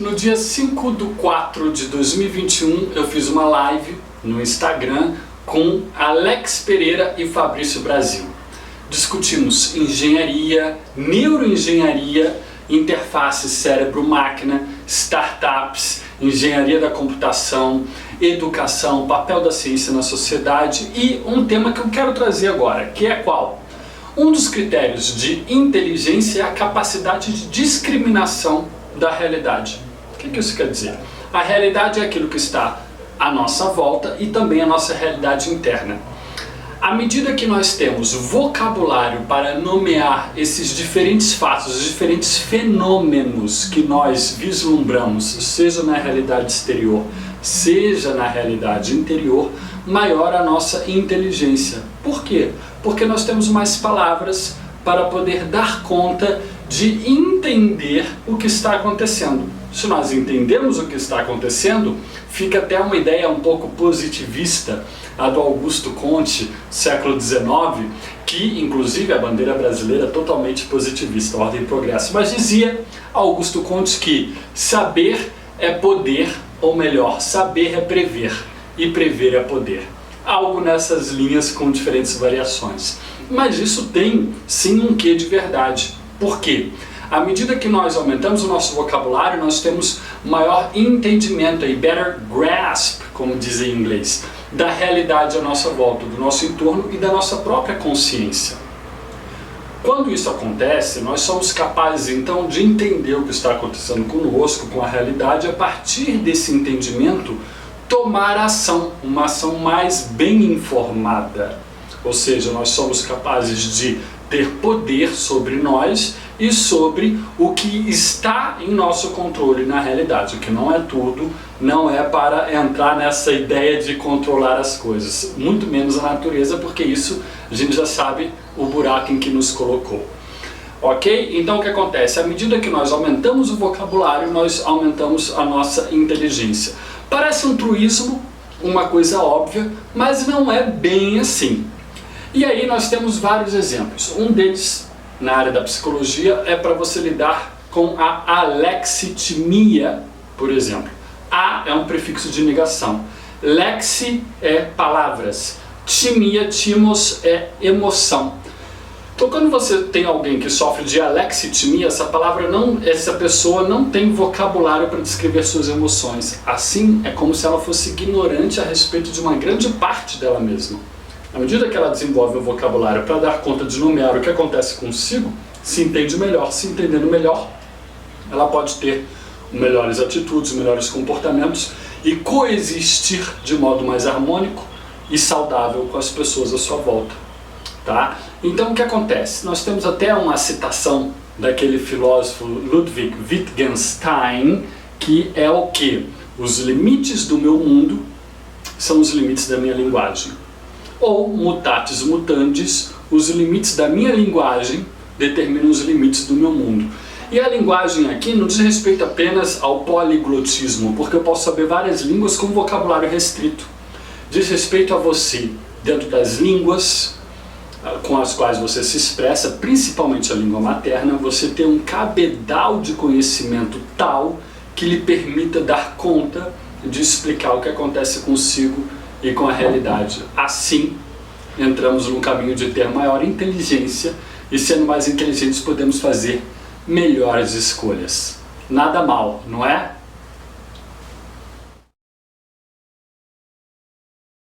No dia 5/4/2021 eu fiz uma live no Instagram com Alex Pereira e Fabrício Brasil. Discutimos engenharia, neuroengenharia, interface cérebro-máquina, startups, engenharia da computação, educação, papel da ciência na sociedade e um tema que eu quero trazer agora, que é qual? Um dos critérios de inteligência é a capacidade de discriminação da realidade. O que isso quer dizer? A realidade é aquilo que está à nossa volta e também a nossa realidade interna. À medida que nós temos vocabulário para nomear esses diferentes fatos, os diferentes fenômenos que nós vislumbramos, seja na realidade exterior, seja na realidade interior, maior a nossa inteligência. Por quê? Porque nós temos mais palavras para poder dar conta de entender o que está acontecendo. Se nós entendemos o que está acontecendo, fica até uma ideia um pouco positivista, a do Augusto Conte, século XIX, que inclusive a bandeira brasileira é totalmente positivista, ordem e progresso. Mas dizia Augusto Conte que saber é poder, ou melhor, saber é prever, e prever é poder. Algo nessas linhas com diferentes variações. Mas isso tem sim um quê de verdade. Por quê? À medida que nós aumentamos o nosso vocabulário, nós temos maior entendimento, a better grasp, como dizem em inglês, da realidade à nossa volta, do nosso entorno e da nossa própria consciência. Quando isso acontece, nós somos capazes então de entender o que está acontecendo conosco, com a realidade, a partir desse entendimento, tomar ação, uma ação mais bem informada. Ou seja, nós somos capazes de ter poder sobre nós e sobre o que está em nosso controle na realidade, o que não é tudo, não é para entrar nessa ideia de controlar as coisas, muito menos a natureza, porque isso a gente já sabe o buraco em que nos colocou. Ok? Então o que acontece? À medida que nós aumentamos o vocabulário, nós aumentamos a nossa inteligência. Parece um truísmo, uma coisa óbvia, mas não é bem assim. E aí nós temos vários exemplos. Um deles, na área da psicologia, é para você lidar com a alexitimia, por exemplo. A é um prefixo de negação. Lexi é palavras. Timia, timos, é emoção. Então quando você tem alguém que sofre de alexitimia, essa pessoa não tem vocabulário para descrever suas emoções. Assim, é como se ela fosse ignorante a respeito de uma grande parte dela mesma. À medida que ela desenvolve o vocabulário para dar conta de nomear o que acontece consigo, se entende melhor. Se entendendo melhor, ela pode ter melhores atitudes, melhores comportamentos e coexistir de modo mais harmônico e saudável com as pessoas à sua volta. Tá? Então o que acontece? Nós temos até uma citação daquele filósofo Ludwig Wittgenstein, que é o que? Os limites do meu mundo são os limites da minha linguagem. Ou, mutatis mutandis, os limites da minha linguagem determinam os limites do meu mundo. E a linguagem aqui não diz respeito apenas ao poliglotismo, porque eu posso saber várias línguas com vocabulário restrito. Diz respeito a você, dentro das línguas com as quais você se expressa, principalmente a língua materna, você ter um cabedal de conhecimento tal que lhe permita dar conta de explicar o que acontece consigo e com a realidade. Assim, entramos num caminho de ter maior inteligência e, sendo mais inteligentes, podemos fazer melhores escolhas. Nada mal, não é?